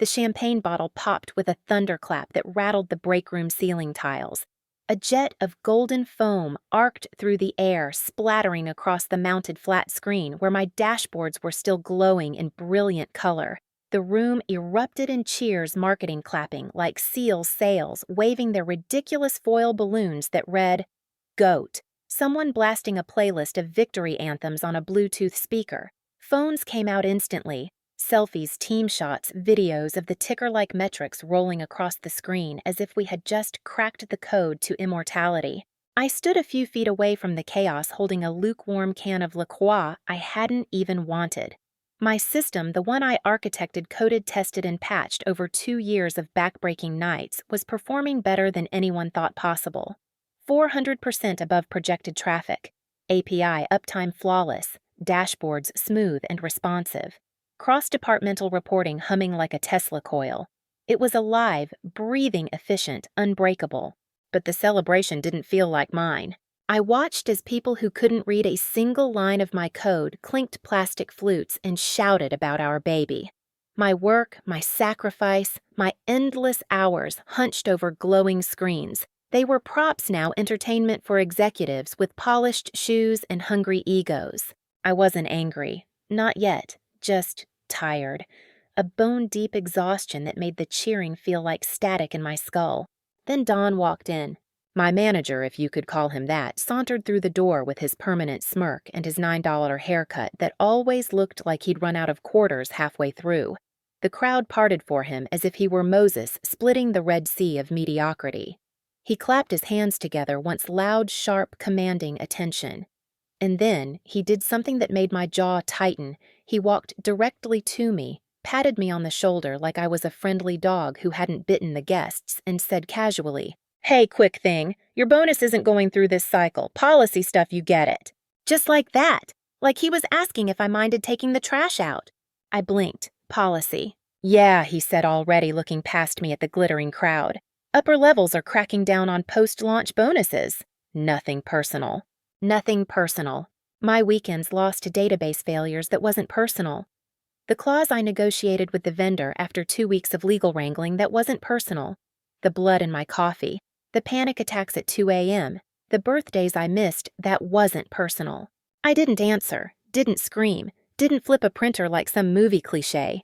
The champagne bottle popped with a thunderclap that rattled the break room ceiling tiles. A jet of golden foam arced through the air, splattering across the mounted flat screen where my dashboards were still glowing in brilliant color. The room erupted in cheers, marketing clapping like SEAL sails, waving their ridiculous foil balloons that read, GOAT. Someone blasting a playlist of victory anthems on a Bluetooth speaker. Phones came out instantly. Selfies, team shots, videos of the ticker-like metrics rolling across the screen as if we had just cracked the code to immortality. I stood a few feet away from the chaos holding a lukewarm can of La Croix I hadn't even wanted. My system, the one I architected, coded, tested, and patched over 2 years of backbreaking nights, was performing better than anyone thought possible. 400% above projected traffic. API uptime flawless. Dashboards smooth and responsive. Cross-departmental reporting humming like a Tesla coil. It was alive, breathing, efficient, unbreakable. But the celebration didn't feel like mine. I watched as people who couldn't read a single line of my code clinked plastic flutes and shouted about our baby. My work, my sacrifice, my endless hours hunched over glowing screens. They were props now, entertainment for executives with polished shoes and hungry egos. I wasn't angry. Not yet. Just tired. A bone-deep exhaustion that made the cheering feel like static in my skull. Then Don walked in. My manager, if you could call him that, sauntered through the door with his permanent smirk and his $9 haircut that always looked like he'd run out of quarters halfway through. The crowd parted for him as if he were Moses splitting the Red Sea of mediocrity. He clapped his hands together, once loud, sharp, commanding attention. And then he did something that made my jaw tighten. He walked directly to me, patted me on the shoulder like I was a friendly dog who hadn't bitten the guests, and said casually, "Hey, quick thing, your bonus isn't going through this cycle. Policy stuff, you get it." Just like that, like he was asking if I minded taking the trash out. I blinked. Policy. "Yeah," he said, already looking past me at the glittering crowd. "Upper levels are cracking down on post-launch bonuses. Nothing personal." Nothing personal. My weekends lost to database failures that wasn't personal. The clause I negotiated with the vendor after 2 weeks of legal wrangling that wasn't personal. The blood in my coffee. The panic attacks at 2 a.m. The birthdays I missed that wasn't personal. I didn't answer, didn't scream, didn't flip a printer like some movie cliche.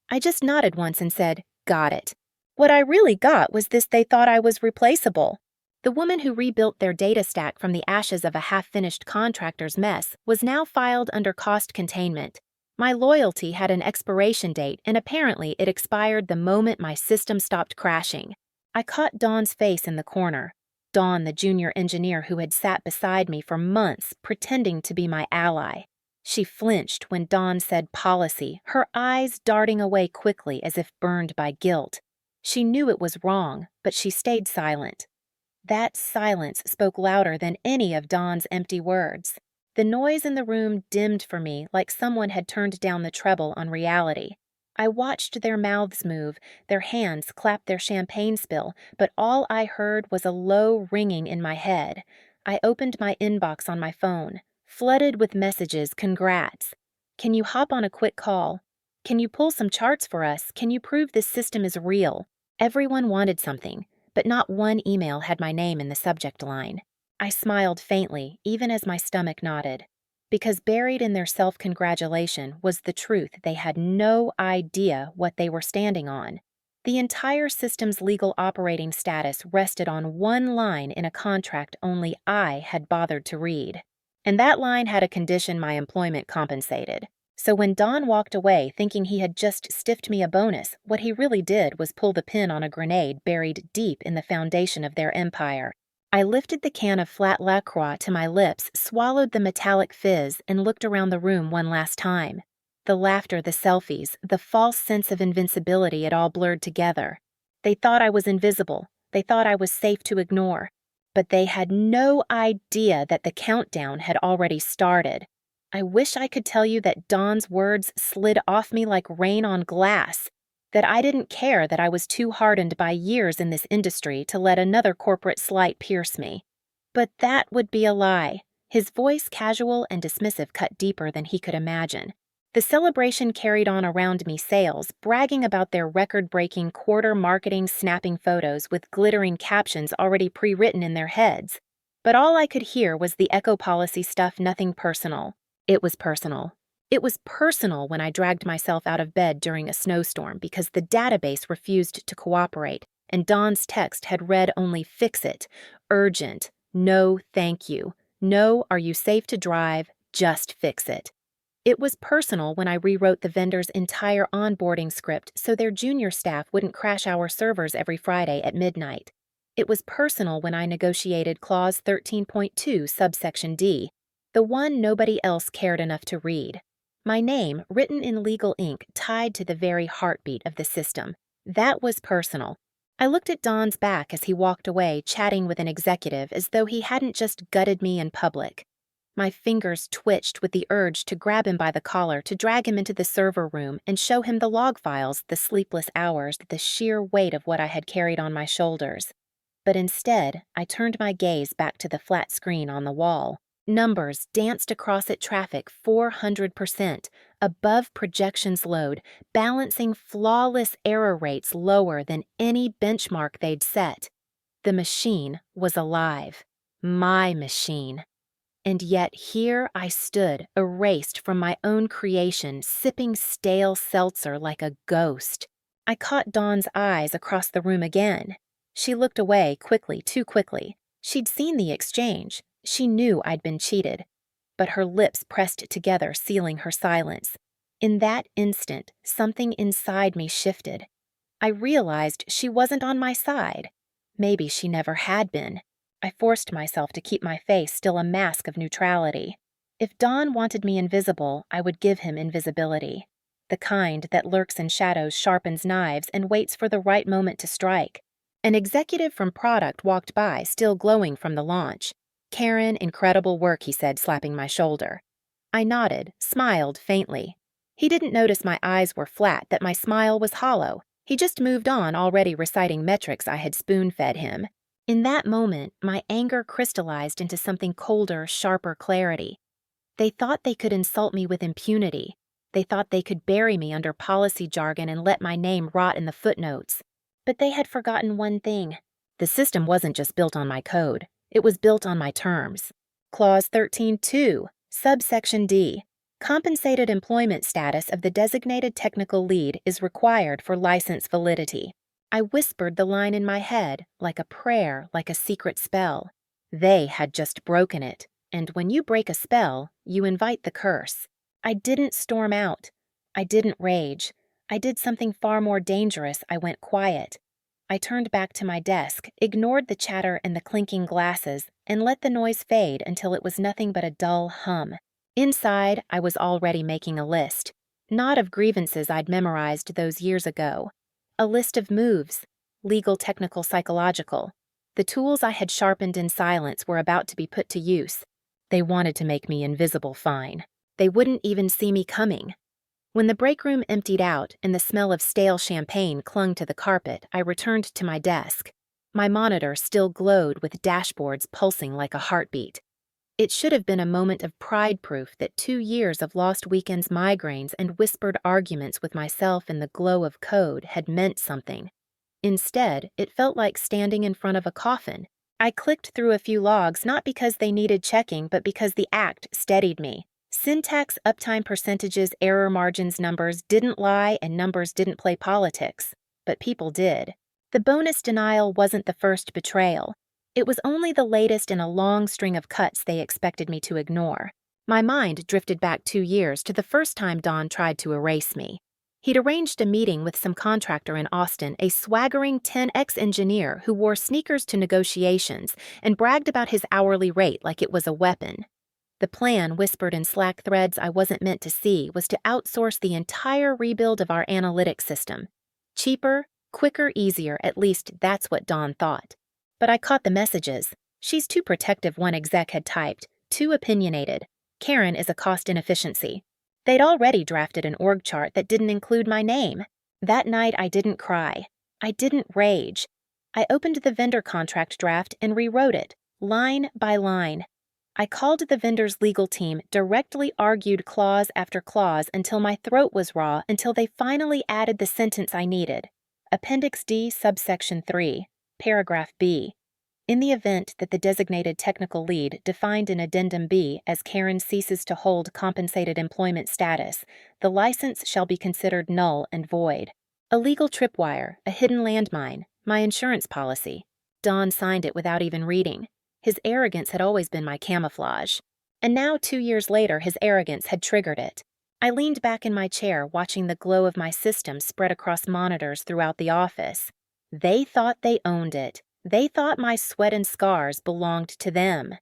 I just nodded once and said, "Got it." What I really got was this: they thought I was replaceable. The woman who rebuilt their data stack from the ashes of a half-finished contractor's mess was now filed under cost containment. My loyalty had an expiration date, and apparently it expired the moment my system stopped crashing. I caught Dawn's face in the corner. Dawn, the junior engineer who had sat beside me for months, pretending to be my ally. She flinched when Dawn said policy, her eyes darting away quickly as if burned by guilt. She knew it was wrong, but she stayed silent. That silence spoke louder than any of Dawn's empty words. The noise in the room dimmed for me like someone had turned down the treble on reality. I watched their mouths move, their hands clap their champagne spill, but all I heard was a low ringing in my head. I opened my inbox on my phone, flooded with messages. Congrats. Can you hop on a quick call? Can you pull some charts for us? Can you prove this system is real? Everyone wanted something, but not one email had my name in the subject line. I smiled faintly, even as my stomach nodded, because buried in their self-congratulation was the truth they had no idea what they were standing on. The entire system's legal operating status rested on one line in a contract only I had bothered to read. And that line had a condition my employment compensated. So when Don walked away thinking he had just stiffed me a bonus, what he really did was pull the pin on a grenade buried deep in the foundation of their empire. I lifted the can of flat La Croix to my lips, swallowed the metallic fizz, and looked around the room one last time. The laughter, the selfies, the false sense of invincibility, it all blurred together. They thought I was invisible. They thought I was safe to ignore. But they had no idea that the countdown had already started. I wish I could tell you that Don's words slid off me like rain on glass, that I didn't care that I was too hardened by years in this industry to let another corporate slight pierce me. But that would be a lie. His voice, casual and dismissive, cut deeper than he could imagine. The celebration carried on around me sales, bragging about their record-breaking quarter marketing snapping photos with glittering captions already pre-written in their heads. But all I could hear was the eco policy stuff, nothing personal. It was personal. It was personal when I dragged myself out of bed during a snowstorm because the database refused to cooperate, and Dawn's text had read only "fix it," urgent, no thank you, no are you safe to drive, just fix it. It was personal when I rewrote the vendor's entire onboarding script so their junior staff wouldn't crash our servers every Friday at midnight. It was personal when I negotiated Clause 13.2 subsection D, the one nobody else cared enough to read. My name, written in legal ink, tied to the very heartbeat of the system. That was personal. I looked at Don's back as he walked away, chatting with an executive as though he hadn't just gutted me in public. My fingers twitched with the urge to grab him by the collar, to drag him into the server room and show him the log files, the sleepless hours, the sheer weight of what I had carried on my shoulders. But instead, I turned my gaze back to the flat screen on the wall. Numbers danced across it, traffic 400%, above projections load, balancing flawless error rates lower than any benchmark they'd set. The machine was alive. My machine. And yet here I stood, erased from my own creation, sipping stale seltzer like a ghost. I caught Dawn's eyes across the room again. She looked away quickly, too quickly. She'd seen the exchange. She knew I'd been cheated. But her lips pressed together, sealing her silence. In that instant, something inside me shifted. I realized she wasn't on my side. Maybe she never had been. I forced myself to keep my face still a mask of neutrality. If Don wanted me invisible, I would give him invisibility. The kind that lurks in shadows, sharpens knives, and waits for the right moment to strike. An executive from product walked by, still glowing from the launch. "Karen, incredible work," he said, slapping my shoulder. I nodded, smiled faintly. He didn't notice my eyes were flat, that my smile was hollow. He just moved on, already reciting metrics I had spoon-fed him. In that moment, my anger crystallized into something colder, sharper clarity. They thought they could insult me with impunity. They thought they could bury me under policy jargon and let my name rot in the footnotes. But they had forgotten one thing. The system wasn't just built on my code. It was built on my terms. Clause 13.2, subsection D. Compensated employment status of the designated technical lead is required for license validity. I whispered the line in my head, like a prayer, like a secret spell. They had just broken it, and when you break a spell, you invite the curse. I didn't storm out. I didn't rage. I did something far more dangerous. I went quiet. I turned back to my desk, ignored the chatter and the clinking glasses, and let the noise fade until it was nothing but a dull hum. Inside, I was already making a list, not of grievances I'd memorized those years ago. A list of moves, legal, technical, psychological. The tools I had sharpened in silence were about to be put to use. They wanted to make me invisible, fine. They wouldn't even see me coming. When the break room emptied out and the smell of stale champagne clung to the carpet, I returned to my desk. My monitor still glowed with dashboards pulsing like a heartbeat. It should have been a moment of pride, proof that 2 years of lost weekends, migraines, and whispered arguments with myself in the glow of code had meant something. Instead, it felt like standing in front of a coffin. I clicked through a few logs not because they needed checking, but because the act steadied me. Syntax, uptime percentages, error margins, numbers didn't lie, and numbers didn't play politics. But people did. The bonus denial wasn't the first betrayal. It was only the latest in a long string of cuts they expected me to ignore. My mind drifted back 2 years to the first time Don tried to erase me. He'd arranged a meeting with some contractor in Austin, a swaggering 10X engineer who wore sneakers to negotiations and bragged about his hourly rate like it was a weapon. The plan, whispered in Slack threads I wasn't meant to see, was to outsource the entire rebuild of our analytics system. Cheaper, quicker, easier, at least that's what Don thought. But I caught the messages. "She's too protective," one exec had typed. "Too opinionated. Karen is a cost inefficiency." They'd already drafted an org chart that didn't include my name. That night I didn't cry. I didn't rage. I opened the vendor contract draft and rewrote it, line by line. I called the vendor's legal team, directly argued clause after clause until my throat was raw, until they finally added the sentence I needed. Appendix D, subsection 3, paragraph B. In the event that the designated technical lead defined in Addendum B as Karen ceases to hold compensated employment status, the license shall be considered null and void. A legal tripwire, a hidden landmine, my insurance policy. Don signed it without even reading. His arrogance had always been my camouflage. And now, 2 years later, his arrogance had triggered it. I leaned back in my chair, watching the glow of my system spread across monitors throughout the office. They thought they owned it. They thought my sweat and scars belonged to them.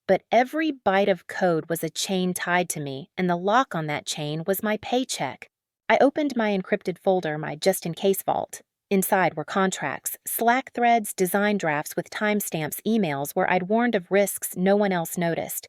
But every byte of code was a chain tied to me, and the lock on that chain was my paycheck. I opened my encrypted folder, my just-in-case vault. Inside were contracts, Slack threads, design drafts with timestamps, emails where I'd warned of risks no one else noticed.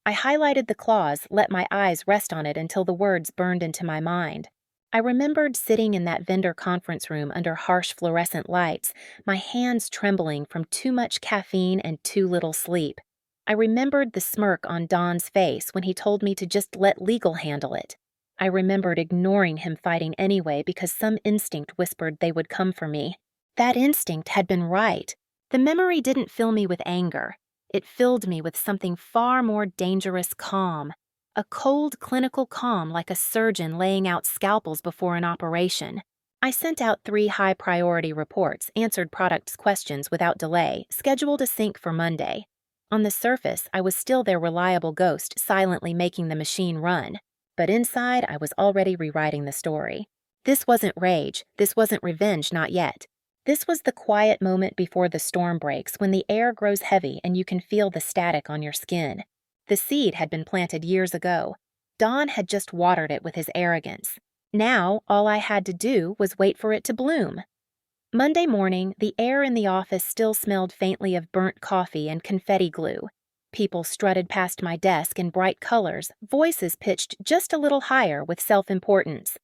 I highlighted the clause, let my eyes rest on it until the words burned into my mind. I remembered sitting in that vendor conference room under harsh fluorescent lights, my hands trembling from too much caffeine and too little sleep. I remembered the smirk on Don's face when he told me to just let legal handle it. I remembered ignoring him fighting anyway because some instinct whispered they would come for me. That instinct had been right. The memory didn't fill me with anger. It filled me with something far more dangerous calm. A cold clinical calm like a surgeon laying out scalpels before an operation. I sent out 3 high-priority reports, answered products questions without delay, scheduled a sync for Monday. On the surface, I was still their reliable ghost, silently making the machine run. But inside, I was already rewriting the story. This wasn't rage. This wasn't revenge, not yet. This was the quiet moment before the storm breaks, when the air grows heavy and you can feel the static on your skin. The seed had been planted years ago. Don had just watered it with his arrogance. Now, all I had to do was wait for it to bloom. Monday morning, the air in the office still smelled faintly of burnt coffee and confetti glue. People strutted past my desk in bright colors, voices pitched just a little higher with self-importance.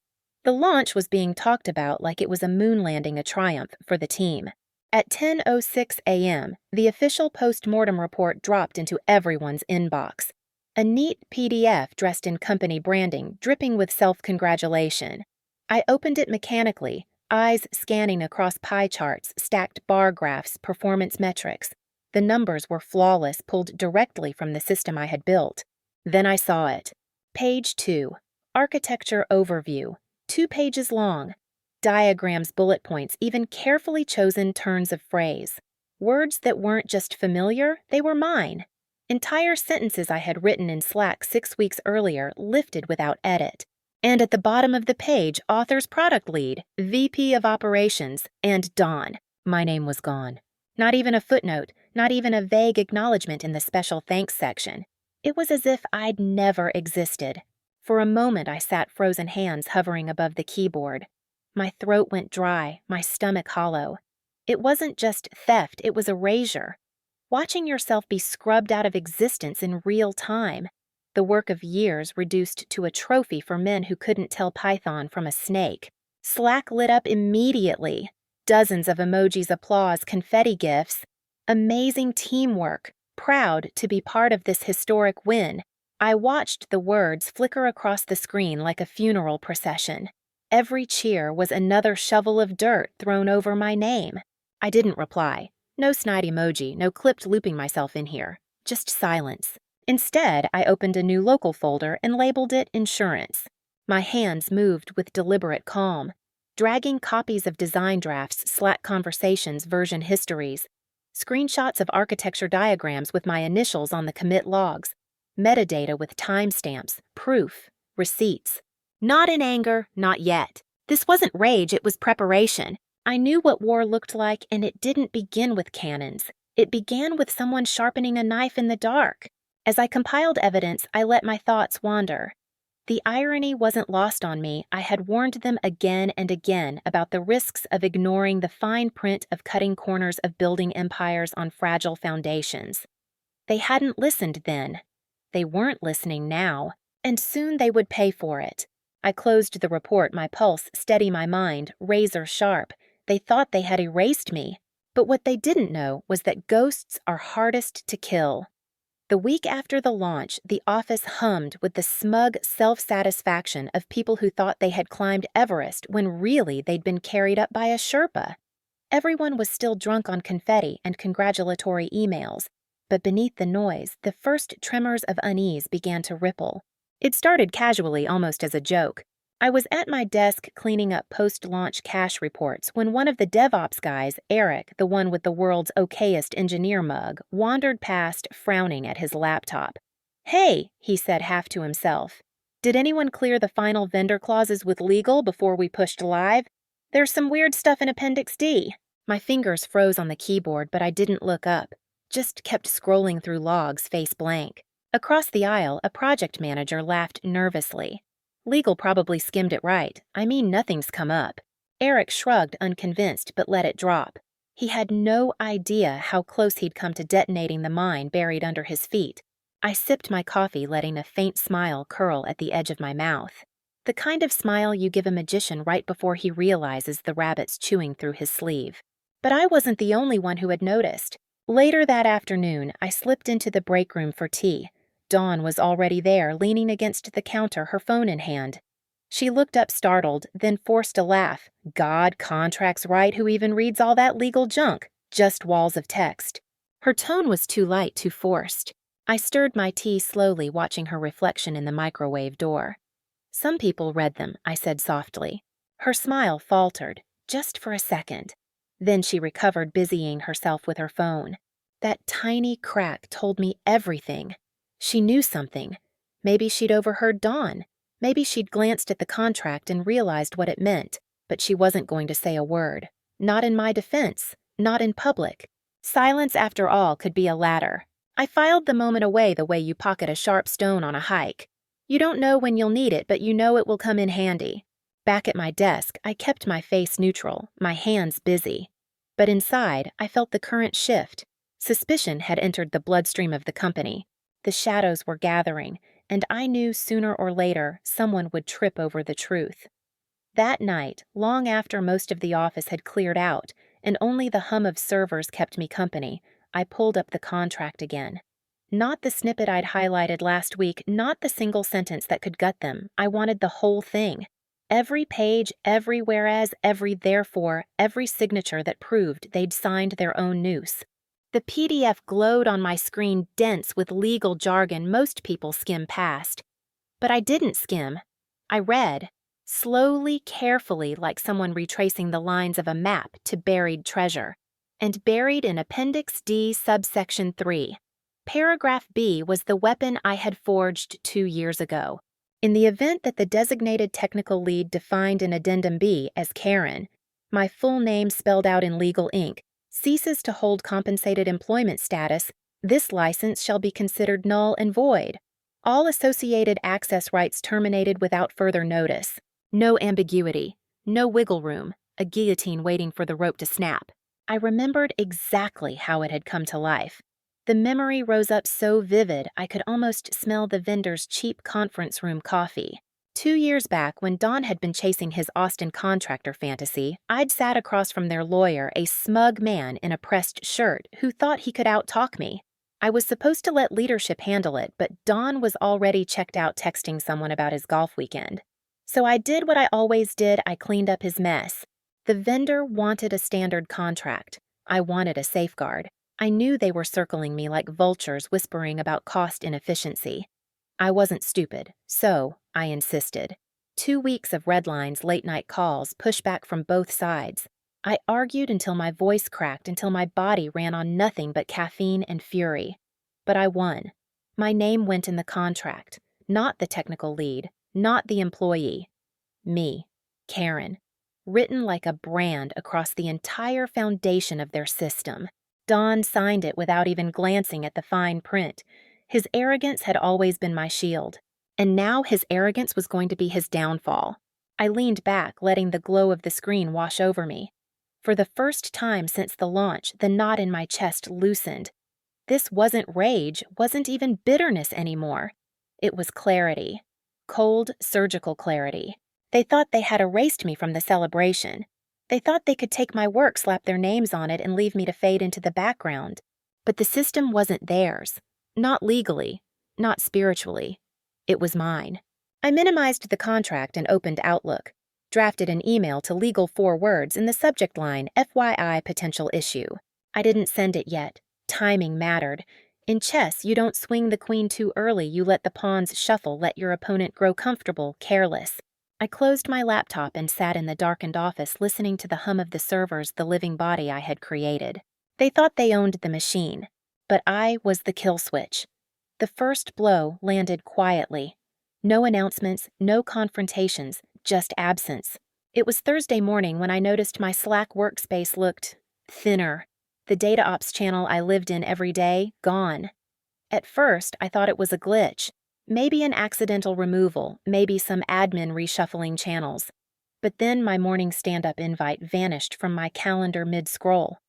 The launch was being talked about like it was a moon landing, a triumph for the team. At 10:06 a.m., the official post-mortem report dropped into everyone's inbox. A neat PDF dressed in company branding, dripping with self-congratulation. I opened it mechanically, eyes scanning across pie charts, stacked bar graphs, performance metrics. The numbers were flawless, pulled directly from the system I had built. Then I saw it. Page 2. Architecture overview. 2 pages long. Diagrams, bullet points, even carefully chosen turns of phrase. Words that weren't just familiar, they were mine. Entire sentences I had written in Slack 6 weeks earlier, lifted without edit. And at the bottom of the page, author's product lead, VP of operations, and Don. My name was gone. Not even a footnote, not even a vague acknowledgement in the special thanks section. It was as if I'd never existed. For a moment I sat frozen hands hovering above the keyboard. My throat went dry, my stomach hollow. It wasn't just theft, it was erasure. Watching yourself be scrubbed out of existence in real time. The work of years reduced to a trophy for men who couldn't tell Python from a snake. Slack lit up immediately. Dozens of emojis, applause, confetti gifts. Amazing teamwork. Proud to be part of this historic win. I watched the words flicker across the screen like a funeral procession. Every cheer was another shovel of dirt thrown over my name. I didn't reply. No snide emoji, no clipped looping myself in here. Just silence. Instead, I opened a new local folder and labeled it Insurance. My hands moved with deliberate calm, dragging copies of design drafts, Slack conversations, version histories, screenshots of architecture diagrams with my initials on the commit logs, metadata with timestamps, proof, receipts. Not in anger, not yet. This wasn't rage, it was preparation. I knew what war looked like, and it didn't begin with cannons. It began with someone sharpening a knife in the dark. As I compiled evidence, I let my thoughts wander. The irony wasn't lost on me. I had warned them again and again about the risks of ignoring the fine print of cutting corners of building empires on fragile foundations. They hadn't listened then. They weren't listening now, and soon they would pay for it. I closed the report, my pulse steady, my mind razor sharp. They thought they had erased me, but what they didn't know was that ghosts are hardest to kill. The week after the launch, the office hummed with the smug self-satisfaction of people who thought they had climbed Everest when really they'd been carried up by a Sherpa. Everyone was still drunk on confetti and congratulatory emails, but beneath the noise, the first tremors of unease began to ripple. It started casually, almost as a joke. I was at my desk cleaning up post-launch cash reports when one of the DevOps guys, Eric, the one with the world's okayest engineer mug, wandered past, frowning at his laptop. "Hey," he said half to himself. "Did anyone clear the final vendor clauses with legal before we pushed live? There's some weird stuff in Appendix D." My fingers froze on the keyboard, but I didn't look up. Just kept scrolling through logs, face blank. Across the aisle, a project manager laughed nervously. "Legal probably skimmed it right. I mean, nothing's come up." Eric shrugged, unconvinced, but let it drop. He had no idea how close he'd come to detonating the mine buried under his feet. I sipped my coffee, letting a faint smile curl at the edge of my mouth. The kind of smile you give a magician right before he realizes the rabbit's chewing through his sleeve. But I wasn't the only one who had noticed. Later that afternoon, I slipped into the break room for tea. Dawn was already there, leaning against the counter, her phone in hand. She looked up startled, then forced a laugh. "God, contracts right, who even reads all that legal junk? Just walls of text." Her tone was too light, too forced. I stirred my tea slowly, watching her reflection in the microwave door. "Some people read them," I said softly. Her smile faltered, just for a second. Then she recovered, busying herself with her phone. That tiny crack told me everything. She knew something. Maybe she'd overheard Dawn. Maybe she'd glanced at the contract and realized what it meant, but she wasn't going to say a word. Not in my defense. Not in public. Silence, after all, could be a ladder. I filed the moment away the way you pocket a sharp stone on a hike. You don't know when you'll need it, but you know it will come in handy. Back at my desk, I kept my face neutral, my hands busy. But inside, I felt the current shift. Suspicion had entered the bloodstream of the company. The shadows were gathering, and I knew sooner or later someone would trip over the truth. That night, long after most of the office had cleared out, and only the hum of servers kept me company, I pulled up the contract again. Not the snippet I'd highlighted last week, not the single sentence that could gut them. I wanted the whole thing. Every page, every whereas, every therefore, every signature that proved they'd signed their own noose. The PDF glowed on my screen, dense with legal jargon most people skim past. But I didn't skim. I read, slowly, carefully, like someone retracing the lines of a map to buried treasure. And buried in Appendix D, subsection 3. Paragraph B was the weapon I had forged 2 years ago. In the event that the designated technical lead defined in Addendum B as Karen, my full name spelled out in legal ink, ceases to hold compensated employment status, this license shall be considered null and void. All associated access rights terminated without further notice. No ambiguity, no wiggle room, a guillotine waiting for the rope to snap. I remembered exactly how it had come to life. The memory rose up so vivid I could almost smell the vendor's cheap conference room coffee. 2 years back, when Don had been chasing his Austin contractor fantasy, I'd sat across from their lawyer, a smug man in a pressed shirt who thought he could out-talk me. I was supposed to let leadership handle it, but Don was already checked out texting someone about his golf weekend. So I did what I always did, I cleaned up his mess. The vendor wanted a standard contract. I wanted a safeguard. I knew they were circling me like vultures whispering about cost inefficiency. I wasn't stupid, so I insisted. 2 weeks of red lines, late-night calls, pushback from both sides. I argued until my voice cracked, until my body ran on nothing but caffeine and fury. But I won. My name went in the contract, not the technical lead, not the employee. Me, Karen, written like a brand across the entire foundation of their system. Don signed it without even glancing at the fine print. His arrogance had always been my shield, and now his arrogance was going to be his downfall. I leaned back, letting the glow of the screen wash over me. For the first time since the launch, the knot in my chest loosened. This wasn't rage, wasn't even bitterness anymore. It was clarity. Cold, surgical clarity. They thought they had erased me from the celebration. They thought they could take my work, slap their names on it, and leave me to fade into the background. But the system wasn't theirs. Not legally, not spiritually. It was mine. I minimized the contract and opened Outlook, drafted an email to legal 4 words in the subject line FYI potential issue. I didn't send it yet. Timing mattered. In chess, you don't swing the queen too early, you let the pawns shuffle, let your opponent grow comfortable, careless. I closed my laptop and sat in the darkened office listening to the hum of the servers, the living body I had created. They thought they owned the machine, but I was the kill switch. The first blow landed quietly. No announcements, no confrontations, just absence. It was Thursday morning when I noticed my Slack workspace looked thinner. The data ops channel I lived in every day, gone. At first, I thought it was a glitch. Maybe an accidental removal, maybe some admin reshuffling channels. But then my morning stand-up invite vanished from my calendar mid-scroll.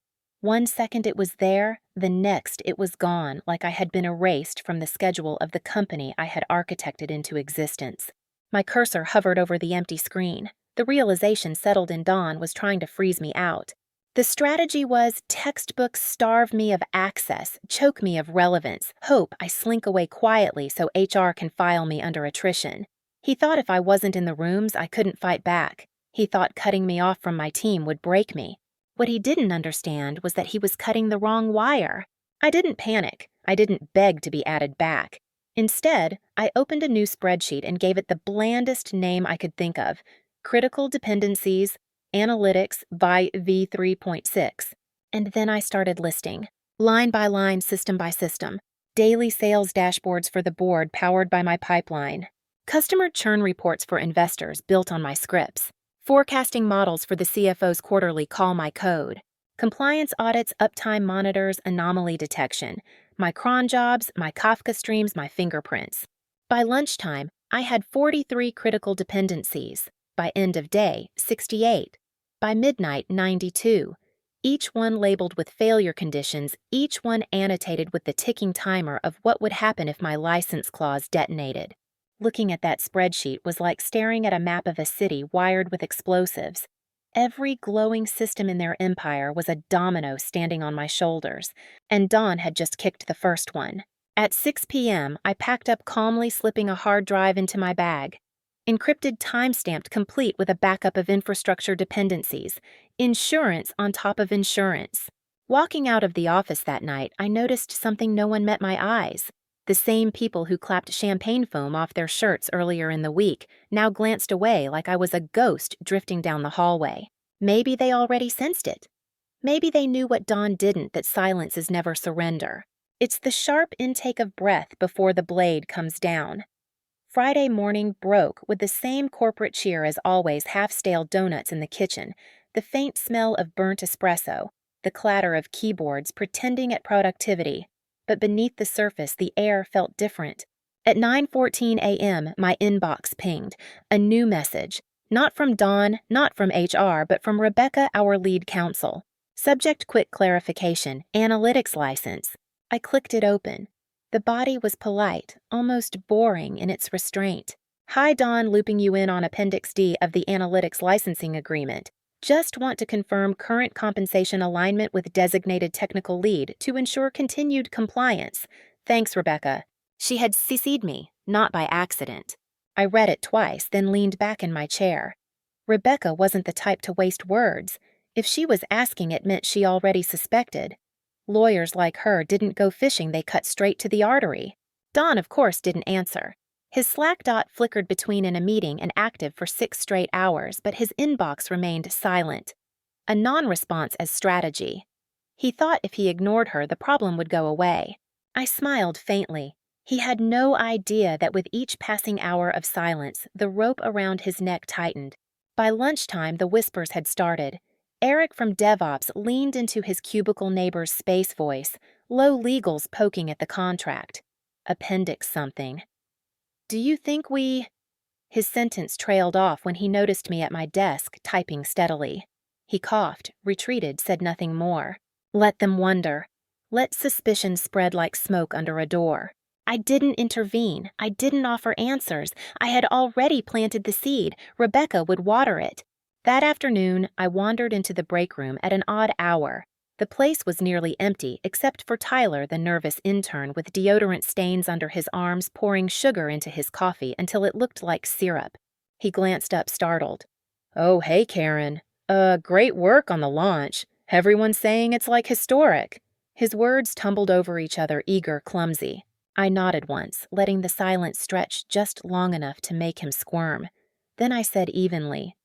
1 second it was there, the next it was gone, like I had been erased from the schedule of the company I had architected into existence. My cursor hovered over the empty screen. The realization settled in Dawn was trying to freeze me out. The strategy was textbook starve me of access, choke me of relevance, hope I slink away quietly so HR can file me under attrition. He thought if I wasn't in the rooms, I couldn't fight back. He thought cutting me off from my team would break me. What he didn't understand was that he was cutting the wrong wire. I didn't panic. I didn't beg to be added back. Instead, I opened a new spreadsheet and gave it the blandest name I could think of: Critical Dependencies, Analytics by V3.6. And then I started listing, line by line, system by system, daily sales dashboards for the board powered by my pipeline, customer churn reports for investors built on my scripts, forecasting models for the CFO's quarterly call my code, compliance audits, uptime monitors, anomaly detection, my cron jobs, my Kafka streams, my fingerprints. By lunchtime, I had 43 critical dependencies. By end of day, 68. By midnight, 92. Each one labeled with failure conditions, each one annotated with the ticking timer of what would happen if my license clause detonated. Looking at that spreadsheet was like staring at a map of a city wired with explosives. Every glowing system in their empire was a domino standing on my shoulders, and Dawn had just kicked the first one. At 6 p.m., I packed up calmly, slipping a hard drive into my bag. Encrypted, time-stamped, complete with a backup of infrastructure dependencies. Insurance on top of insurance. Walking out of the office that night, I noticed something no one met my eyes. The same people who clapped champagne foam off their shirts earlier in the week now glanced away like I was a ghost drifting down the hallway. Maybe they already sensed it. Maybe they knew what Dawn didn't, that silence is never surrender. It's the sharp intake of breath before the blade comes down. Friday morning broke with the same corporate cheer as always: half-stale donuts in the kitchen, the faint smell of burnt espresso, the clatter of keyboards pretending at productivity. But beneath the surface, the air felt different. At 9:14 a.m., my inbox pinged. A new message. Not from Dawn, not from HR, but from Rebecca, our lead counsel. Subject: quick clarification, analytics license. I clicked it open. The body was polite, almost boring in its restraint. Hi, Dawn, looping you in on Appendix D of the Analytics Licensing Agreement. Just want to confirm current compensation alignment with designated technical lead to ensure continued compliance. Thanks, Rebecca. She had CC'd me, not by accident. I read it twice, then leaned back in my chair. Rebecca wasn't the type to waste words. If she was asking, it meant she already suspected. Lawyers like her didn't go fishing, they cut straight to the artery. Don, of course, didn't answer. His Slack dot flickered between in a meeting and active for 6 straight hours, but his inbox remained silent. A non-response as strategy. He thought if he ignored her, the problem would go away. I smiled faintly. He had no idea that with each passing hour of silence, the rope around his neck tightened. By lunchtime, the whispers had started. Eric from DevOps leaned into his cubicle neighbor's space voice, low legals poking at the contract. Appendix something. Do you think we... His sentence trailed off when he noticed me at my desk, typing steadily. He coughed, retreated, said nothing more. Let them wonder. Let suspicion spread like smoke under a door. I didn't intervene. I didn't offer answers. I had already planted the seed. Rebecca would water it. That afternoon, I wandered into the break room at an odd hour. The place was nearly empty except for Tyler, the nervous intern, with deodorant stains under his arms pouring sugar into his coffee until it looked like syrup. He glanced up startled. "Oh, hey, Karen. Great work on the launch. Everyone's saying it's like historic." His words tumbled over each other, eager, clumsy. I nodded once, letting the silence stretch just long enough to make him squirm. Then I said evenly,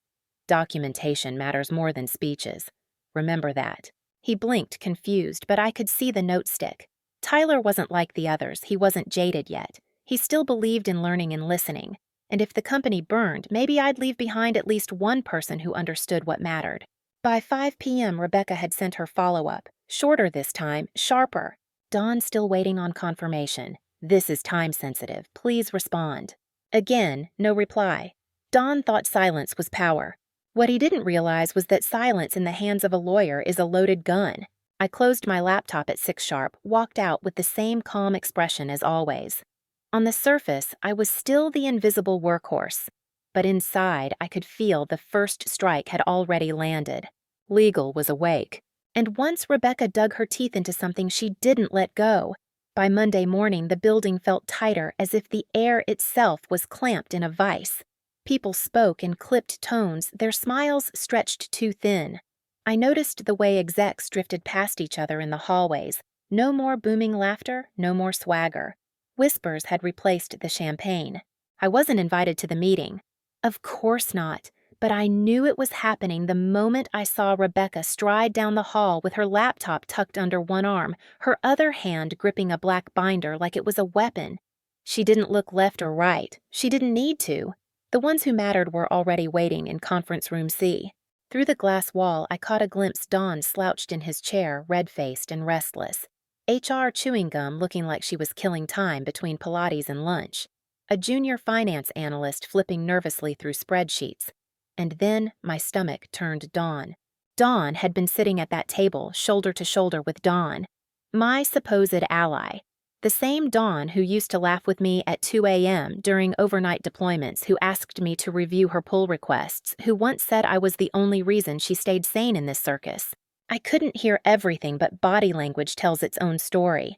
"Documentation matters more than speeches. Remember that." He blinked, confused, but I could see the note stick. Tyler wasn't like the others. He wasn't jaded yet. He still believed in learning and listening. And if the company burned, maybe I'd leave behind at least one person who understood what mattered. By 5 p.m., Rebecca had sent her follow-up. Shorter this time, sharper. "Dawn still waiting on confirmation. This is time-sensitive. Please respond." Again, no reply. Dawn thought silence was power. What he didn't realize was that silence in the hands of a lawyer is a loaded gun. I closed my laptop at 6 sharp, walked out with the same calm expression as always. On the surface, I was still the invisible workhorse. But inside, I could feel the first strike had already landed. Legal was awake. And once Rebecca dug her teeth into something she didn't let go. By Monday morning, the building felt tighter, as if the air itself was clamped in a vise. People spoke in clipped tones, their smiles stretched too thin. I noticed the way execs drifted past each other in the hallways. No more booming laughter, no more swagger. Whispers had replaced the champagne. I wasn't invited to the meeting. Of course not, but I knew it was happening the moment I saw Rebecca stride down the hall with her laptop tucked under one arm, her other hand gripping a black binder like it was a weapon. She didn't look left or right. She didn't need to. The ones who mattered were already waiting in conference room C. Through the glass wall, I caught a glimpse Dawn slouched in his chair, red-faced and restless. HR chewing gum looking like she was killing time between Pilates and lunch. A junior finance analyst flipping nervously through spreadsheets. And then my stomach turned Dawn. Dawn had been sitting at that table, shoulder to shoulder with Dawn. My supposed ally. The same Dawn who used to laugh with me at 2 a.m. during overnight deployments, who asked me to review her pull requests, who once said I was the only reason she stayed sane in this circus. I couldn't hear everything, but body language tells its own story.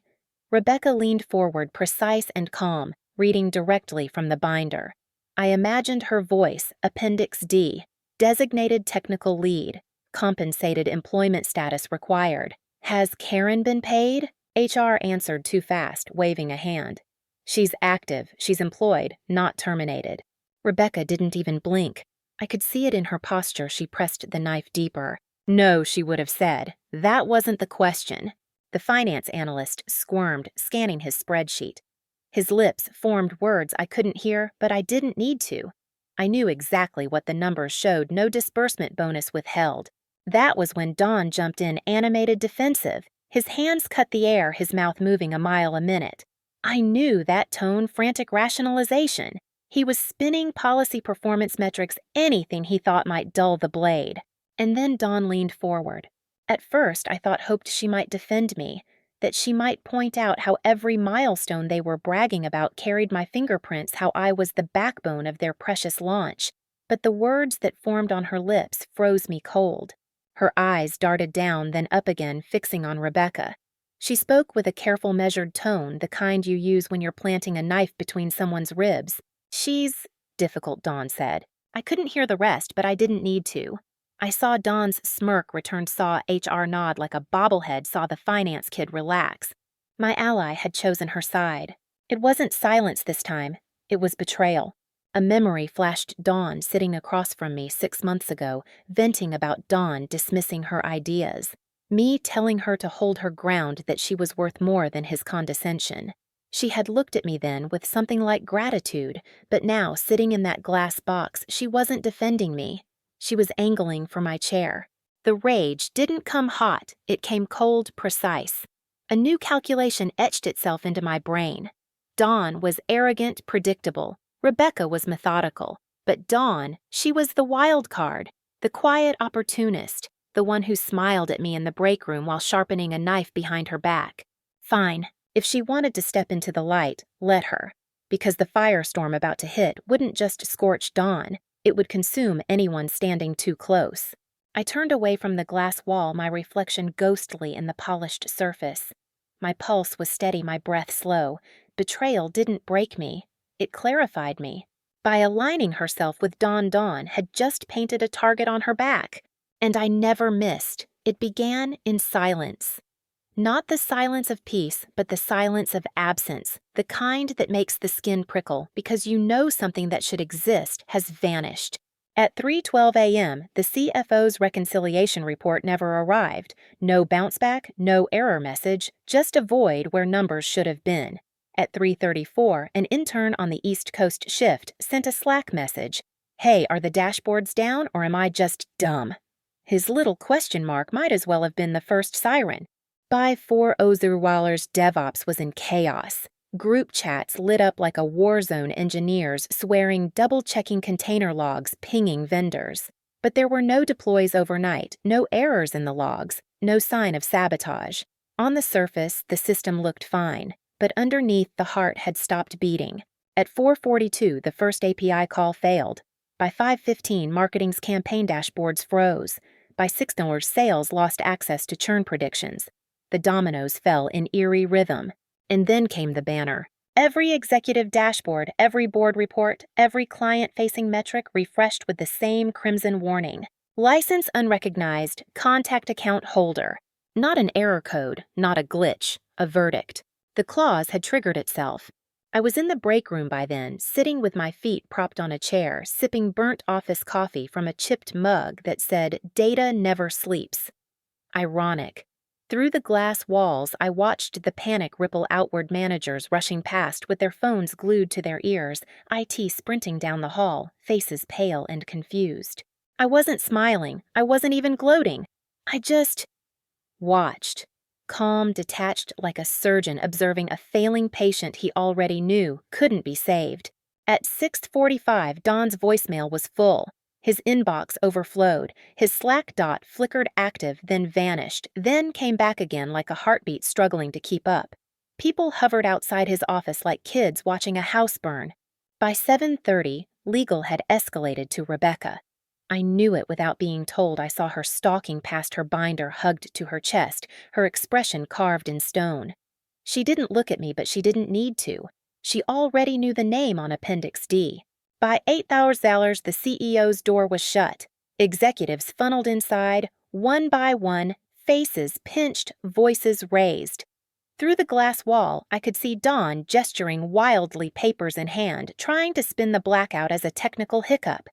Rebecca leaned forward, precise and calm, reading directly from the binder. I imagined her voice, Appendix D, designated technical lead, compensated employment status required. "Has Karen been paid?" HR answered too fast, waving a hand. "She's active, she's employed, not terminated." Rebecca didn't even blink. I could see it in her posture. She pressed the knife deeper. "No," she would have said. "That wasn't the question." The finance analyst squirmed, scanning his spreadsheet. His lips formed words I couldn't hear, but I didn't need to. I knew exactly what the numbers showed, no disbursement bonus withheld. That was when Dawn jumped in, animated, defensive. His hands cut the air, his mouth moving a mile a minute. I knew that tone, frantic rationalization. He was spinning policy performance metrics, anything he thought might dull the blade. And then Dawn leaned forward. At first, I hoped she might defend me, that she might point out how every milestone they were bragging about carried my fingerprints, how I was the backbone of their precious launch. But the words that formed on her lips froze me cold. Her eyes darted down, then up again, fixing on Rebecca. She spoke with a careful, measured tone, the kind you use when you're planting a knife between someone's ribs. "She's difficult," Dawn said. I couldn't hear the rest, but I didn't need to. I saw Dawn's smirk return, saw HR nod like a bobblehead saw the finance kid relax. My ally had chosen her side. It wasn't silence this time. It was betrayal. A memory flashed Dawn sitting across from me 6 months ago, venting about Dawn dismissing her ideas. Me telling her to hold her ground, that she was worth more than his condescension. She had looked at me then with something like gratitude, but now, sitting in that glass box, she wasn't defending me. She was angling for my chair. The rage didn't come hot, it came cold, precise. A new calculation etched itself into my brain. Dawn was arrogant, predictable. Rebecca was methodical. But Dawn, she was the wild card, the quiet opportunist, the one who smiled at me in the break room while sharpening a knife behind her back. Fine, if she wanted to step into the light, let her. Because the firestorm about to hit wouldn't just scorch Dawn, it would consume anyone standing too close. I turned away from the glass wall, my reflection ghostly in the polished surface. My pulse was steady, my breath slow. Betrayal didn't break me. It clarified me. By aligning herself with Dawn had just painted a target on her back. And I never missed. It began in silence. Not the silence of peace, but the silence of absence, the kind that makes the skin prickle because you know something that should exist has vanished. At 3:12 a.m., the CFO's reconciliation report never arrived. No bounce back, no error message, just a void where numbers should have been. At 3:34, an intern on the East Coast shift sent a Slack message. Hey, are the dashboards down or am I just dumb? His little question mark might as well have been the first siren. By 4 Ozerwaller's DevOps was in chaos. Group chats lit up like a war zone, engineers swearing, double-checking container logs, pinging vendors. But there were no deploys overnight, no errors in the logs, no sign of sabotage. On the surface, the system looked fine, but underneath the heart had stopped beating. At 4:42, the first API call failed. By 5:15, marketing's campaign dashboards froze. By 6:00, sales lost access to churn predictions. The dominoes fell in eerie rhythm. And then came the banner. Every executive dashboard, every board report, every client-facing metric refreshed with the same crimson warning. License unrecognized, contact account holder. Not an error code, not a glitch, a verdict. The clause had triggered itself. I was in the break room by then, sitting with my feet propped on a chair, sipping burnt office coffee from a chipped mug that said, "Data never sleeps." Ironic. Through the glass walls, I watched the panic ripple outward, managers rushing past with their phones glued to their ears, IT sprinting down the hall, faces pale and confused. I wasn't smiling. I wasn't even gloating. I just watched. Calm, detached like a surgeon observing a failing patient he already knew couldn't be saved. At 6:45, Don's voicemail was full. His inbox overflowed. His Slack dot flickered active, then vanished, then came back again like a heartbeat struggling to keep up. People hovered outside his office like kids watching a house burn. By 7:30, legal had escalated to Rebecca. I knew it without being told. I saw her stalking past her binder hugged to her chest, her expression carved in stone. She didn't look at me, but she didn't need to. She already knew the name on Appendix D. By 8:00, the CEO's door was shut. Executives funneled inside, one by one, faces pinched, voices raised. Through the glass wall, I could see Dawn gesturing wildly, papers in hand, trying to spin the blackout as a technical hiccup.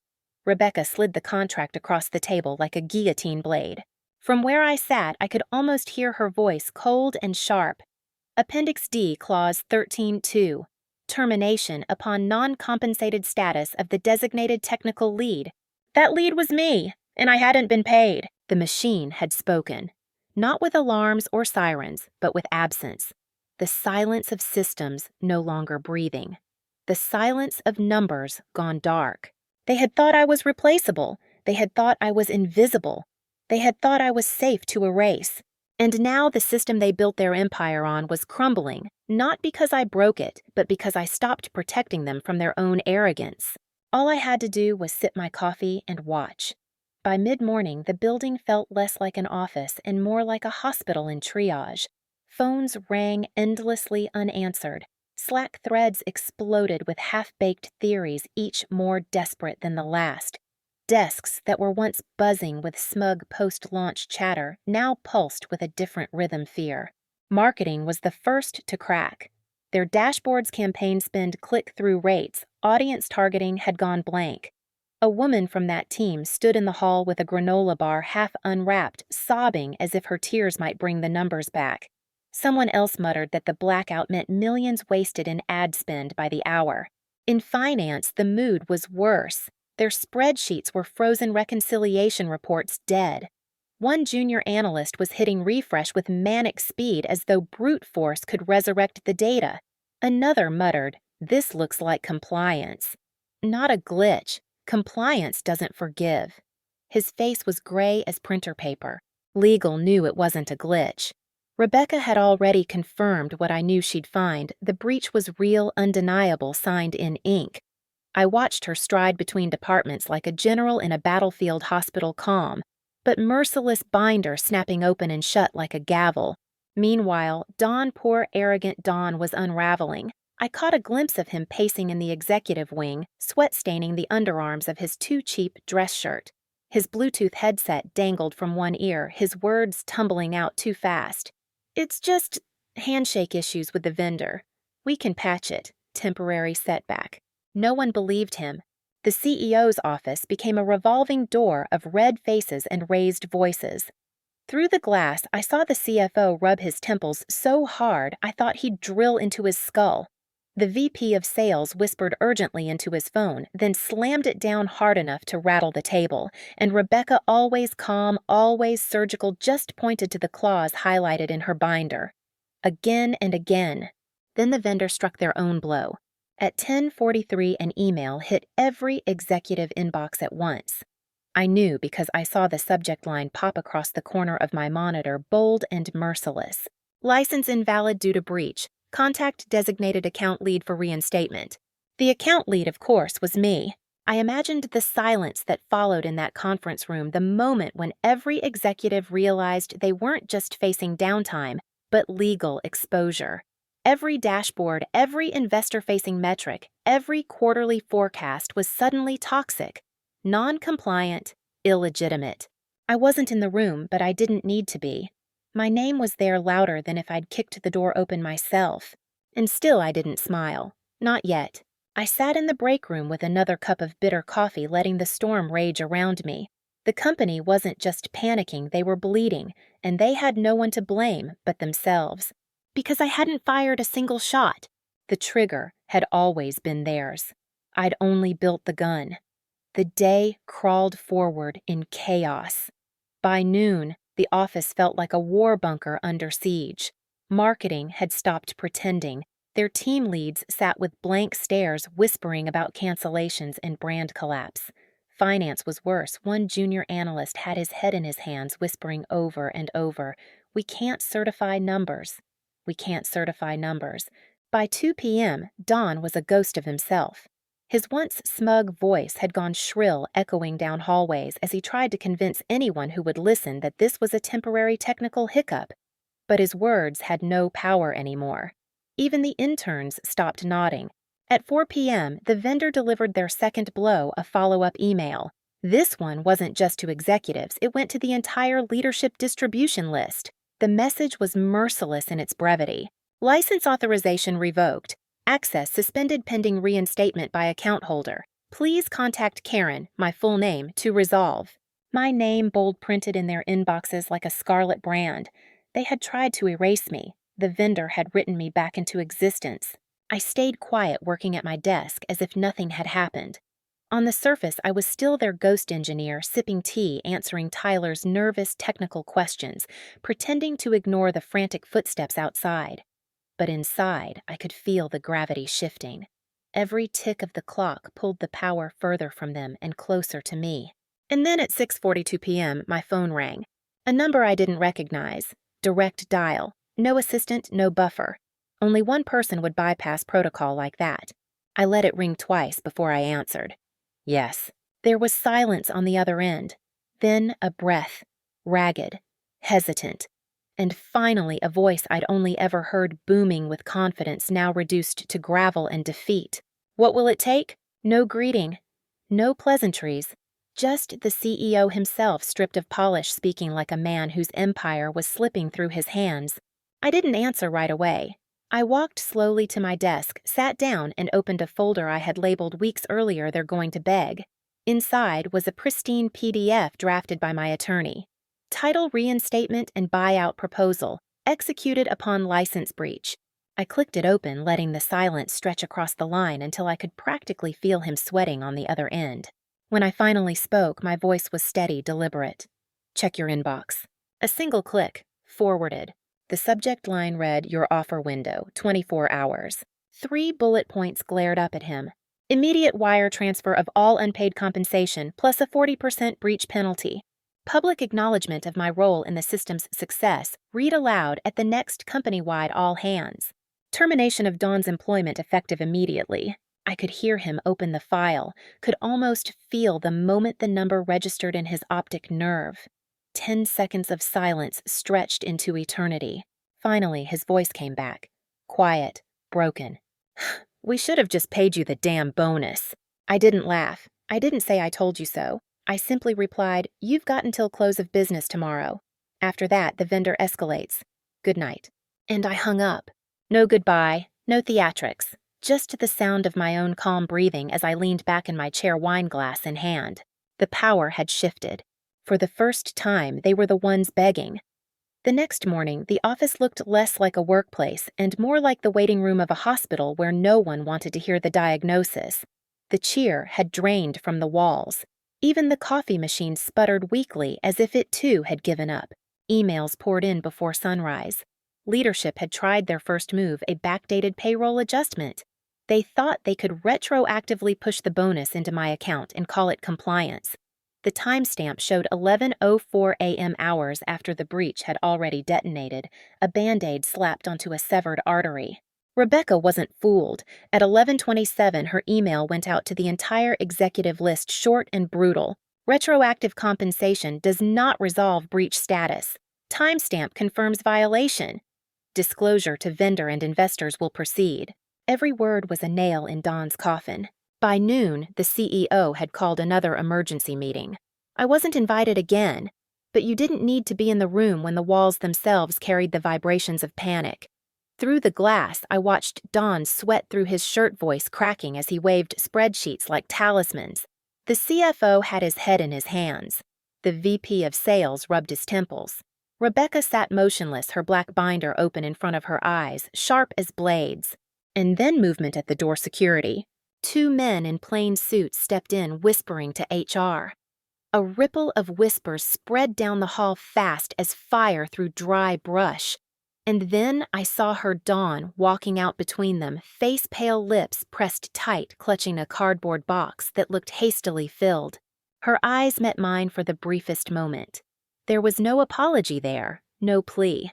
Rebecca slid the contract across the table like a guillotine blade. From where I sat, I could almost hear her voice, cold and sharp. Appendix D, Clause 13.2. Termination upon non-compensated status of the designated technical lead. That lead was me, and I hadn't been paid. The machine had spoken. Not with alarms or sirens, but with absence. The silence of systems no longer breathing. The silence of numbers gone dark. They had thought I was replaceable. They had thought I was invisible. They had thought I was safe to erase. And now the system they built their empire on was crumbling, not because I broke it, but because I stopped protecting them from their own arrogance. All I had to do was sip my coffee and watch. By mid-morning, the building felt less like an office and more like a hospital in triage. Phones rang endlessly unanswered. Slack threads exploded with half-baked theories, each more desperate than the last. Desks that were once buzzing with smug post-launch chatter now pulsed with a different rhythm fear. Marketing was the first to crack. Their dashboard's campaign spend click-through rates, audience targeting had gone blank. A woman from that team stood in the hall with a granola bar half unwrapped, sobbing as if her tears might bring the numbers back. Someone else muttered that the blackout meant millions wasted in ad spend by the hour. In finance, the mood was worse. Their spreadsheets were frozen, reconciliation reports dead. One junior analyst was hitting refresh with manic speed as though brute force could resurrect the data. Another muttered, "This looks like compliance." Not a glitch. Compliance doesn't forgive. His face was gray as printer paper. Legal knew it wasn't a glitch. Rebecca had already confirmed what I knew she'd find. The breach was real, undeniable, signed in ink. I watched her stride between departments like a general in a battlefield hospital calm. but merciless binder snapping open and shut like a gavel. Meanwhile, poor arrogant Don was unraveling. I caught a glimpse of him pacing in the executive wing, sweat staining the underarms of his too cheap dress shirt. His Bluetooth headset dangled from one ear, his words tumbling out too fast. "It's just handshake issues with the vendor. We can patch it. Temporary setback." No one believed him. The CEO's office became a revolving door of red faces and raised voices. Through the glass, I saw the CFO rub his temples so hard I thought he'd drill into his skull. The VP of sales whispered urgently into his phone, then slammed it down hard enough to rattle the table, and Rebecca, always calm, always surgical, just pointed to the clause highlighted in her binder. Again and again. Then the vendor struck their own blow. At 10:43, an email hit every executive inbox at once. I knew because I saw the subject line pop across the corner of my monitor, bold and merciless. "License invalid due to breach. Contact designated account lead for reinstatement." The account lead, of course, was me. I imagined the silence that followed in that conference room the moment when every executive realized they weren't just facing downtime, but legal exposure. Every dashboard, every investor-facing metric, every quarterly forecast was suddenly toxic, non-compliant, illegitimate. I wasn't in the room, but I didn't need to be. My name was there louder than if I'd kicked the door open myself. And still I didn't smile. Not yet. I sat in the break room with another cup of bitter coffee, letting the storm rage around me. The company wasn't just panicking, they were bleeding, and they had no one to blame but themselves. Because I hadn't fired a single shot. The trigger had always been theirs. I'd only built the gun. The day crawled forward in chaos. By noon, the office felt like a war bunker under siege. Marketing had stopped pretending. Their team leads sat with blank stares, whispering about cancellations and brand collapse. Finance was worse. One junior analyst had his head in his hands, whispering over and over, "We can't certify numbers. We can't certify numbers." By 2 p.m., Don was a ghost of himself. His once smug voice had gone shrill, echoing down hallways as he tried to convince anyone who would listen that this was a temporary technical hiccup. But his words had no power anymore. Even the interns stopped nodding. At 4 p.m., the vendor delivered their second blow, a follow-up email. This one wasn't just to executives, it went to the entire leadership distribution list. The message was merciless in its brevity. "License authorization revoked. Access suspended pending reinstatement by account holder. Please contact Karen, my full name, to resolve." My name bold printed in their inboxes like a scarlet brand. They had tried to erase me. The vendor had written me back into existence. I stayed quiet working at my desk as if nothing had happened. On the surface, I was still their ghost engineer, sipping tea, answering Tyler's nervous technical questions, pretending to ignore the frantic footsteps outside. But inside, I could feel the gravity shifting. Every tick of the clock pulled the power further from them and closer to me. And then at 6:42 p.m., my phone rang. A number I didn't recognize. Direct dial. No assistant, no buffer. Only one person would bypass protocol like that. I let it ring twice before I answered. Yes. There was silence on the other end. Then a breath. Ragged. Hesitant. And finally a voice I'd only ever heard booming with confidence, now reduced to gravel and defeat. "What will it take?" No greeting. No pleasantries. Just the CEO himself, stripped of polish, speaking like a man whose empire was slipping through his hands. I didn't answer right away. I walked slowly to my desk, sat down, and opened a folder I had labeled weeks earlier "They're going to beg." Inside was a pristine PDF drafted by my attorney. Title Reinstatement and Buyout Proposal, executed upon license breach. I clicked it open, letting the silence stretch across the line until I could practically feel him sweating on the other end. When I finally spoke, my voice was steady, deliberate. "Check your inbox." A single click. Forwarded. The subject line read, "Your offer window, 24 hours. 3 bullet points glared up at him. "Immediate wire transfer of all unpaid compensation, plus a 40% breach penalty. Public acknowledgement of my role in the system's success. Read aloud at the next company-wide all hands. Termination of Dawn's employment effective immediately." I could hear him open the file, could almost feel the moment the number registered in his optic nerve. 10 seconds of silence stretched into eternity. Finally, his voice came back. Quiet, broken. We should have just paid you the damn bonus. I didn't laugh. I didn't say I told you so. I simply replied, you've got until close of business tomorrow. After that, the vendor escalates. Good night. And I hung up. No goodbye, no theatrics, just the sound of my own calm breathing as I leaned back in my chair, wine glass in hand. The power had shifted. For the first time, they were the ones begging. The next morning, the office looked less like a workplace and more like the waiting room of a hospital where no one wanted to hear the diagnosis. The cheer had drained from the walls. Even the coffee machine sputtered weakly as if it too had given up. Emails poured in before sunrise. Leadership had tried their first move, a backdated payroll adjustment. They thought they could retroactively push the bonus into my account and call it compliance. The timestamp showed 11:04 a.m. hours after the breach had already detonated, a Band-Aid slapped onto a severed artery. Rebecca wasn't fooled. At 11:27, her email went out to the entire executive list, short and brutal. Retroactive compensation does not resolve breach status. Timestamp confirms violation. Disclosure to vendor and investors will proceed. Every word was a nail in Don's coffin. By noon, the CEO had called another emergency meeting. I wasn't invited again, but you didn't need to be in the room when the walls themselves carried the vibrations of panic. Through the glass, I watched Don sweat through his shirt, voice cracking as he waved spreadsheets like talismans. The CFO had his head in his hands. The VP of sales rubbed his temples. Rebecca sat motionless, her black binder open in front of her eyes, sharp as blades. And then movement at the door security. 2 men in plain suits stepped in, whispering to HR. A ripple of whispers spread down the hall fast as fire through dry brush. And then I saw her, Dawn, walking out between them, face-pale lips pressed tight, clutching a cardboard box that looked hastily filled. Her eyes met mine for the briefest moment. There was no apology there, no plea.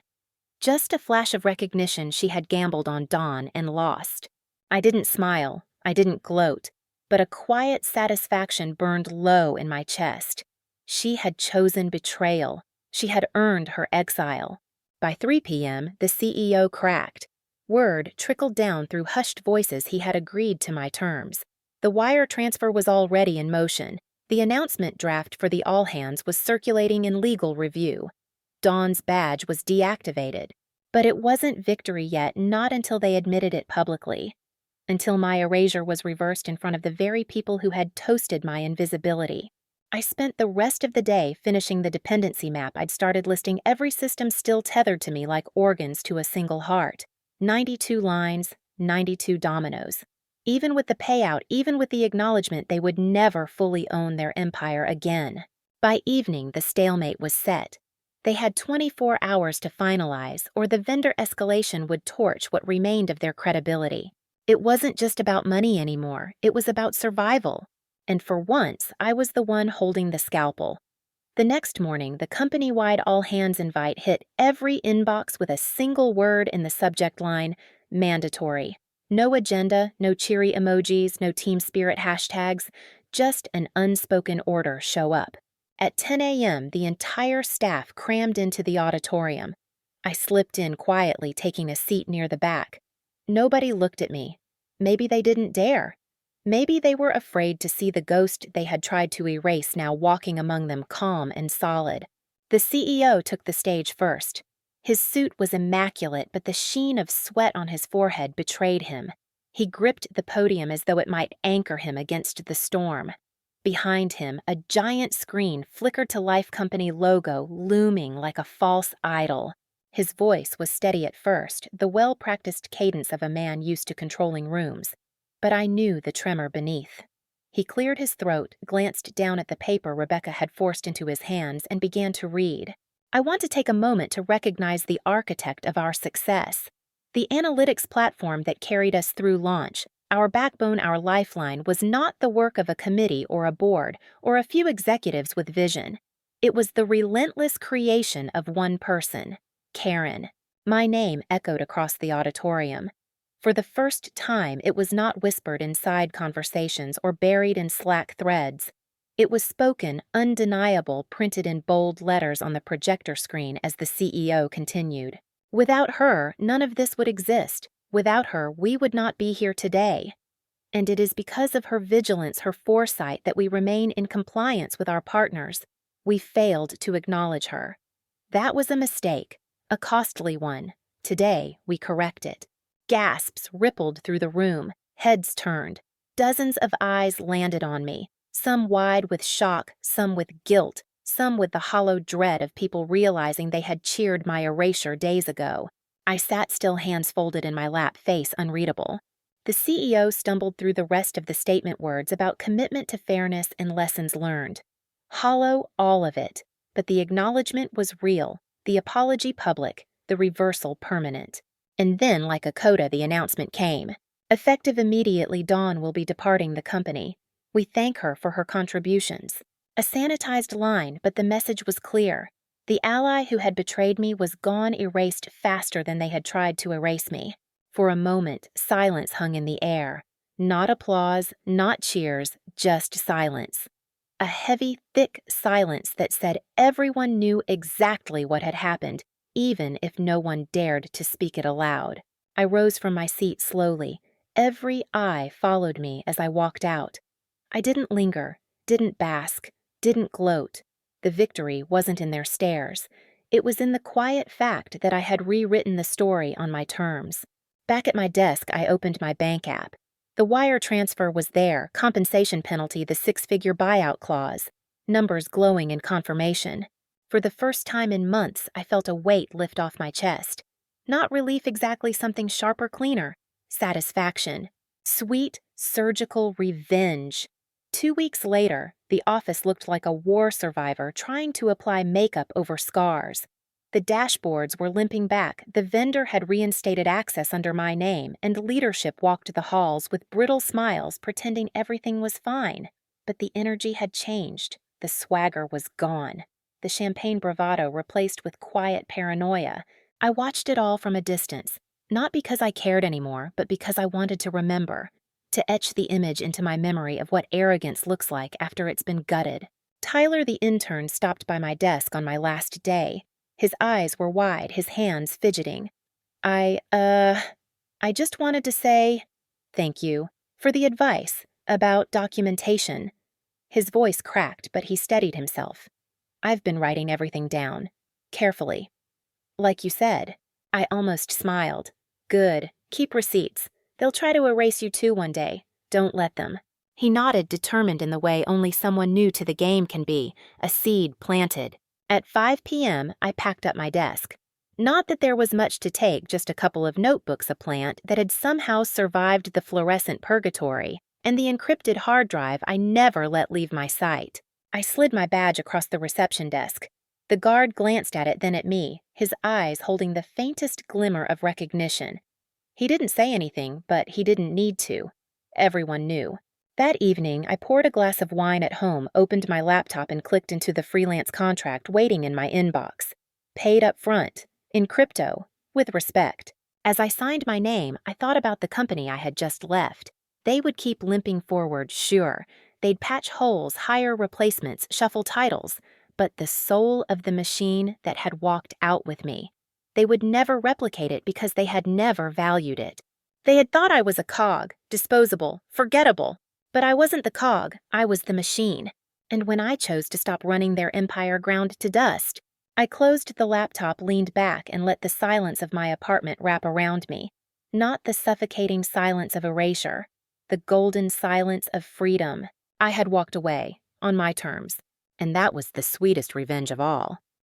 Just a flash of recognition she had gambled on Dawn and lost. I didn't smile, I didn't gloat, but a quiet satisfaction burned low in my chest. She had chosen betrayal. She had earned her exile. By 3 p.m., the CEO cracked. Word trickled down through hushed voices he had agreed to my terms. The wire transfer was already in motion. The announcement draft for the all-hands was circulating in legal review. Dawn's badge was deactivated. But it wasn't victory yet, not until they admitted it publicly. Until my erasure was reversed in front of the very people who had toasted my invisibility. I spent the rest of the day finishing the dependency map I'd started, listing every system still tethered to me like organs to a single heart. 92 lines, 92 dominoes. Even with the payout, even with the acknowledgement they would never fully own their empire again. By evening, the stalemate was set. They had 24 hours to finalize, or the vendor escalation would torch what remained of their credibility. It wasn't just about money anymore, it was about survival. And for once, I was the one holding the scalpel. The next morning, the company-wide all-hands invite hit every inbox with a single word in the subject line, mandatory. No agenda, no cheery emojis, no team spirit hashtags, just an unspoken order, show up. At 10 a.m., the entire staff crammed into the auditorium. I slipped in quietly, taking a seat near the back. Nobody looked at me. Maybe they didn't dare. Maybe they were afraid to see the ghost they had tried to erase now walking among them, calm and solid. The CEO took the stage first. His suit was immaculate, but the sheen of sweat on his forehead betrayed him. He gripped the podium as though it might anchor him against the storm. Behind him, a giant screen flickered to life company logo looming like a false idol. His voice was steady at first, the well-practiced cadence of a man used to controlling rooms. But I knew the tremor beneath. He cleared his throat, glanced down at the paper Rebecca had forced into his hands, and began to read. I want to take a moment to recognize the architect of our success. The analytics platform that carried us through launch, our backbone, our lifeline, was not the work of a committee or a board or a few executives with vision. It was the relentless creation of one person, Karen. My name echoed across the auditorium. For the first time, it was not whispered in side conversations or buried in Slack threads. It was spoken, undeniable, printed in bold letters on the projector screen as the CEO continued. Without her, none of this would exist. Without her, we would not be here today. And it is because of her vigilance, her foresight, that we remain in compliance with our partners. We failed to acknowledge her. That was a mistake, a costly one. Today, we correct it. Gasps rippled through the room, heads turned. Dozens of eyes landed on me, some wide with shock, some with guilt, some with the hollow dread of people realizing they had cheered my erasure days ago. I sat still, hands folded in my lap, face unreadable. The CEO stumbled through the rest of the statement words about commitment to fairness and lessons learned. Hollow, all of it, but the acknowledgement was real, the apology public, the reversal permanent. And then, like a coda, the announcement came. Effective immediately, Dawn will be departing the company. We thank her for her contributions. A sanitized line, but the message was clear. The ally who had betrayed me was gone, erased faster than they had tried to erase me. For a moment, silence hung in the air. Not applause, not cheers, just silence. A heavy, thick silence that said everyone knew exactly what had happened, even if no one dared to speak it aloud. I rose from my seat slowly. Every eye followed me as I walked out. I didn't linger, didn't bask, didn't gloat. The victory wasn't in their stares. It was in the quiet fact that I had rewritten the story on my terms. Back at my desk, I opened my bank app. The wire transfer was there, compensation penalty, the 6-figure buyout clause, numbers glowing in confirmation. For the first time in months, I felt a weight lift off my chest. Not relief exactly, something sharper, cleaner. Satisfaction. Sweet, surgical revenge. 2 weeks later, the office looked like a war survivor trying to apply makeup over scars. The dashboards were limping back, the vendor had reinstated access under my name, and leadership walked the halls with brittle smiles pretending everything was fine. But the energy had changed. The swagger was gone. The champagne bravado replaced with quiet paranoia. I watched it all from a distance, not because I cared anymore, but because I wanted to remember, to etch the image into my memory of what arrogance looks like after it's been gutted. Tyler, the intern, stopped by my desk on my last day. His eyes were wide, his hands fidgeting. I just wanted to say thank you for the advice about documentation. His voice cracked, but he steadied himself. I've been writing everything down, carefully. Like you said. I almost smiled. Good. Keep receipts. They'll try to erase you too one day. Don't let them. He nodded, determined in the way only someone new to the game can be, a seed planted. At 5 p.m., I packed up my desk. Not that there was much to take, just a couple of notebooks a plant that had somehow survived the fluorescent purgatory, and the encrypted hard drive I never let leave my sight. I slid my badge across the reception desk. The guard glanced at it, then at me, his eyes holding the faintest glimmer of recognition. He didn't say anything, but he didn't need to. Everyone knew. That evening, I poured a glass of wine at home, opened my laptop, and clicked into the freelance contract waiting in my inbox. Paid up front, in crypto, with respect. As I signed my name, I thought about the company I had just left. They would keep limping forward, sure. They'd patch holes, hire replacements, shuffle titles. But the soul of the machine that had walked out with me. They would never replicate it because they had never valued it. They had thought I was a cog, disposable, forgettable. But I wasn't the cog, I was the machine. And when I chose to stop running their empire ground to dust, I closed the laptop, leaned back, and let the silence of my apartment wrap around me. Not the suffocating silence of erasure, the golden silence of freedom. I had walked away, on my terms, and that was the sweetest revenge of all.